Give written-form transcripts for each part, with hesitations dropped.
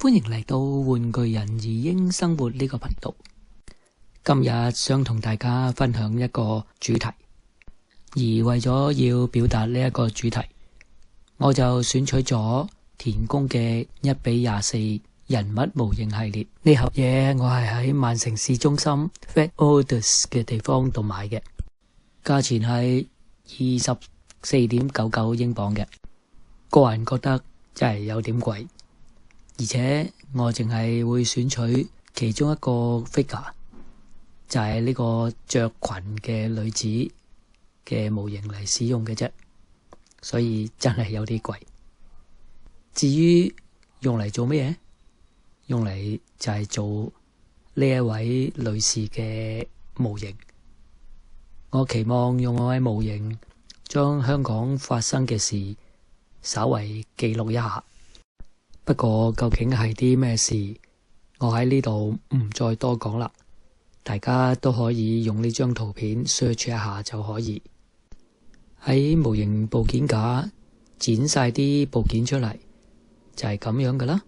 歡迎嚟到玩具人兒英生活呢個頻道。今日想同大家分享一個主題，而為咗要表達呢一個主題，我就選取咗田宮嘅1:24人物模型系列。呢盒嘢我係喺曼城市中心 Fat Orders 嘅地方度買嘅，價錢係24.99英鎊嘅。個人覺得真係有點貴，而且我淨係會選取其中一個 figure， 就係呢個着裙嘅女子嘅模型嚟使用嘅啫，所以真係有啲貴。至於用嚟做咩嘢？用嚟就係做呢一位女士嘅模型。我期望用我嘅模型將香港發生嘅事稍為記錄一下。不過究竟係啲咩事，我喺呢度唔再多講啦，大家都可以用呢張圖片 search 一下就可以。喺模型部件架剪晒啲部件出嚟，就係咁樣噶啦。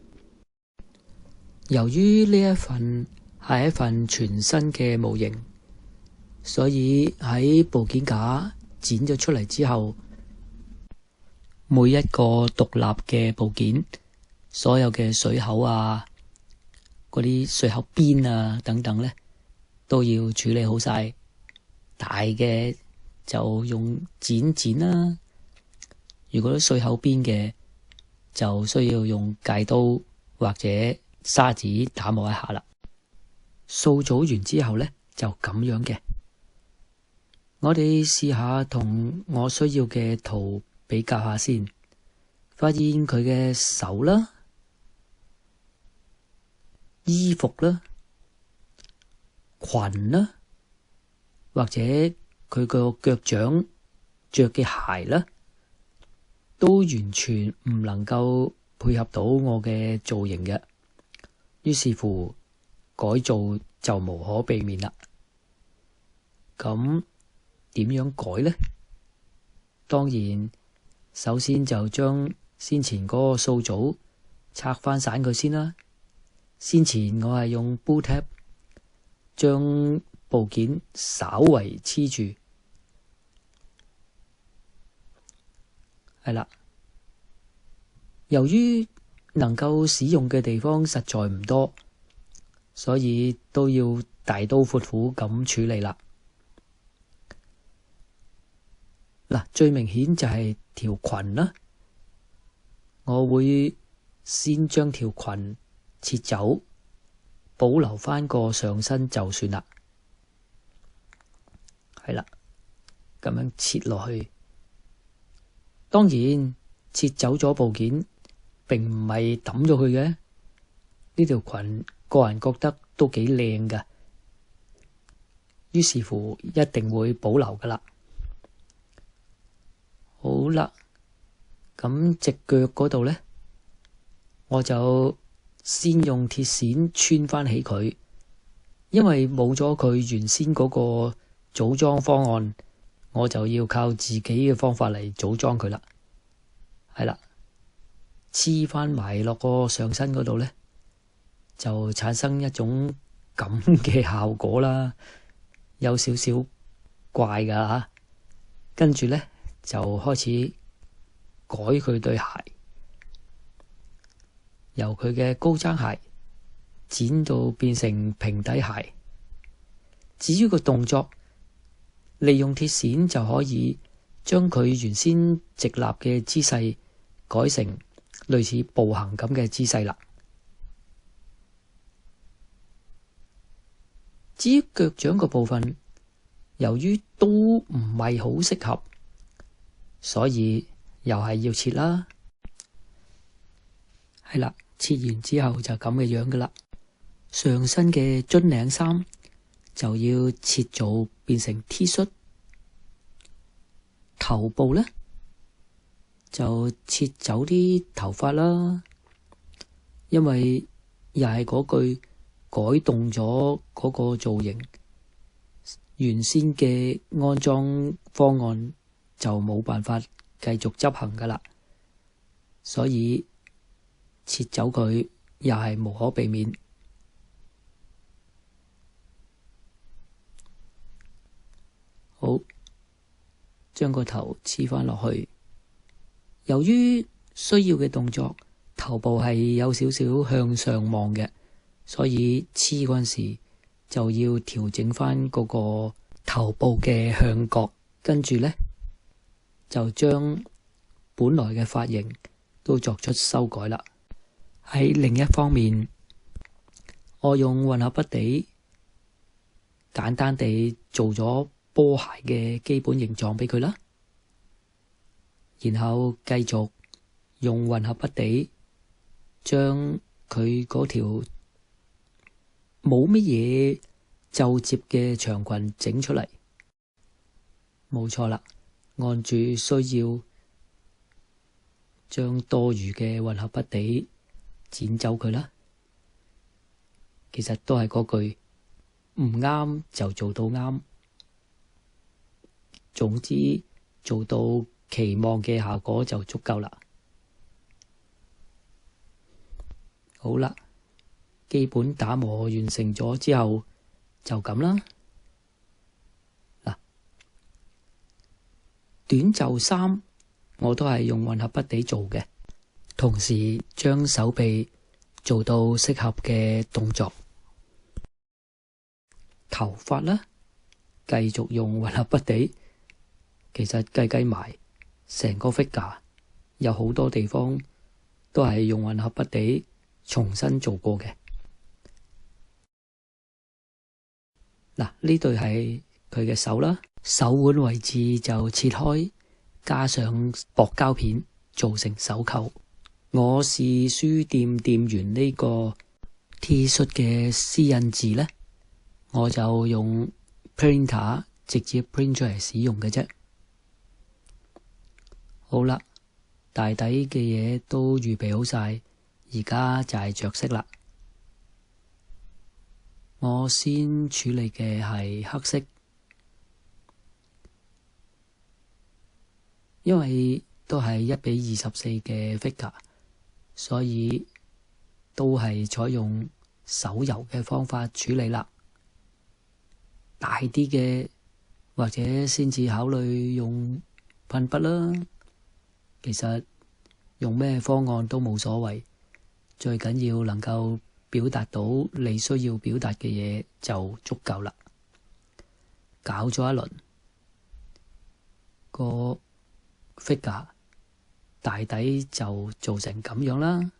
由於呢一份係一份全新嘅模型，所以喺部件架剪咗出嚟之後，每一個獨立嘅部件，所有嘅水口啊，嗰啲水口邊啊等等咧，都要處理好晒。大嘅就用剪啦，如果水口邊嘅就需要用戒刀或者砂紙打磨一下啦。掃組完之後咧，就咁樣嘅。我哋試下同我需要嘅圖比較下先，發現佢嘅手啦、衣服啦、裙啦，或者佢個腳掌着嘅鞋啦，都完全唔能夠配合到我嘅造型嘅。於是乎，改造就無可避免啦。咁點樣改呢？當然，首先就將先前嗰個掃組拆翻散佢先啦。先前我係用 boot tab 將部件稍為黐住，係啦。由於能夠使用嘅地方實在唔多，所以都要大刀闊斧咁處理啦。嗱，最明顯就係條裙啦，我會先將條裙切走，保留翻個上身就算啦。係啦，咁樣切落去。當然，切走咗部件並唔係抌咗佢嘅。呢條裙個人覺得都幾靚噶，於是乎一定會保留噶啦。好啦，咁隻腳嗰度呢，我就先用鐵線穿翻起佢，因為冇咗佢原先嗰個組裝方案，我就要靠自己嘅方法嚟組裝佢啦。係啦，黐翻埋落個上身嗰度呢，就產生一種咁嘅效果啦，有少少怪噶吓。跟住呢，就開始改佢對鞋，由佢嘅高踭鞋剪到變成平底鞋。至於個動作，利用鐵線就可以將佢原先直立嘅姿勢改成類似步行咁嘅姿勢啦。至於腳掌個部分，由於都唔係好適合，所以又係要切啦。係啦，切完之後就咁嘅樣噶啦。上身嘅樽領衫就要切做變成 T 恤，頭部呢就切走啲頭髮啦，因為又係嗰句，改動咗嗰個造型，原先嘅安裝方案就冇辦法繼續執行噶啦，所以切走佢，又係無可避免。好，將個頭黐返落去。由於需要嘅動作，頭部係有少少向上望嘅，所以黐嗰陣時就要調整返嗰個頭部嘅向角，跟住呢，就將本來嘅髮型都作出修改啦。喺另一方面，我用混合筆地簡單地做咗波鞋嘅基本形狀俾佢啦，然後繼續用混合筆地將佢嗰條冇乜嘢皺摺嘅長裙整出嚟。冇錯啦，按住需要將多餘嘅混合筆地剪走佢啦。其實都係嗰句，唔啱就做到啱，總之做到期望嘅效果就足夠啦。好啦，基本打磨完成咗之後就咁啦。嗱，短袖衫我都係用混合筆地做嘅，同時將手臂做到適合嘅動作。頭髮啦，繼續用混合筆地。其實計埋成個 figure 有好多地方都係用混合筆地重新做過嘅。嗱，呢對係佢嘅手啦，手腕位置就切開，加上薄膠片做成手扣。我是書店店員呢個 T 恤嘅私印字呢，我就用 printer 直接 print 出嚟使用嘅啫。好啦，大抵嘅嘢都預備好晒，而家就係着色啦。我先處理嘅係黑色，因為都係1:24嘅 figure，所以都係採用手油嘅方法處理啦。大啲嘅或者先至考慮用噴筆啦。其實用咩方案都冇所謂，最緊要能夠表達到你需要表達嘅嘢就足夠啦。搞咗一輪，個 figure 大抵就做成咁樣啦。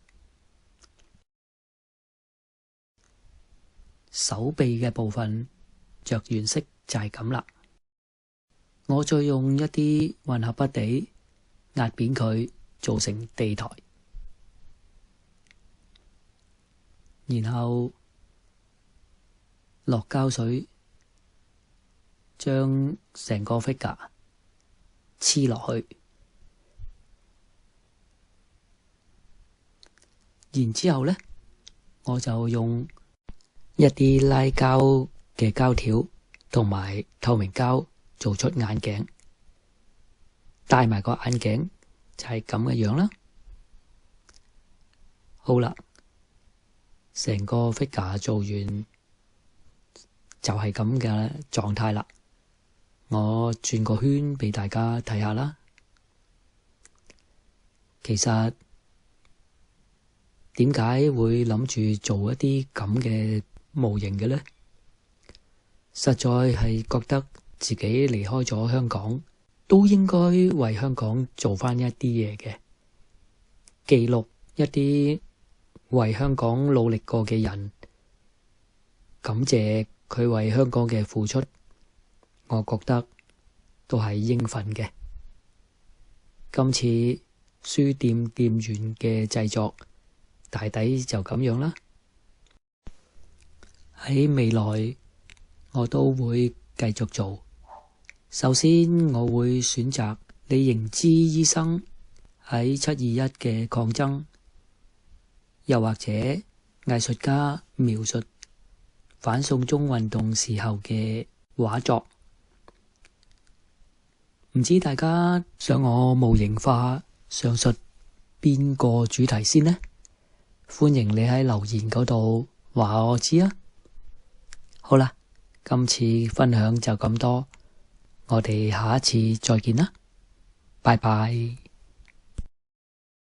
手臂嘅部分着完色就係咁啦。我再用一啲混合筆地壓扁佢，做成地台，然後落膠水，將成個 figure 黐落去，然之後呢，我就用一啲拉膠嘅膠條同埋透明膠做出眼鏡，戴埋個眼鏡就係咁嘅樣啦。好啦，成個 figure 做完就係咁嘅狀態啦。我轉個圈俾大家睇下啦。其實點解會諗住做一啲咁嘅模型嘅呢？實在係覺得自己離開咗香港，都應該為香港做返一啲嘢嘅，記錄一啲為香港努力過嘅人，感謝佢為香港嘅付出，我覺得都係應份嘅。今次書店店員嘅製作大抵就咁樣啦。喺未來我都會繼續做。首先我會選擇李盈芝醫生喺721嘅抗爭，又或者藝術家描述反送中運動時候嘅畫作。唔知大家想我模型化上述邊個主題先呢？歡迎你喺留言嗰度話我知啊。好啦，今次分享就咁多，我哋下一次再見啦，拜拜。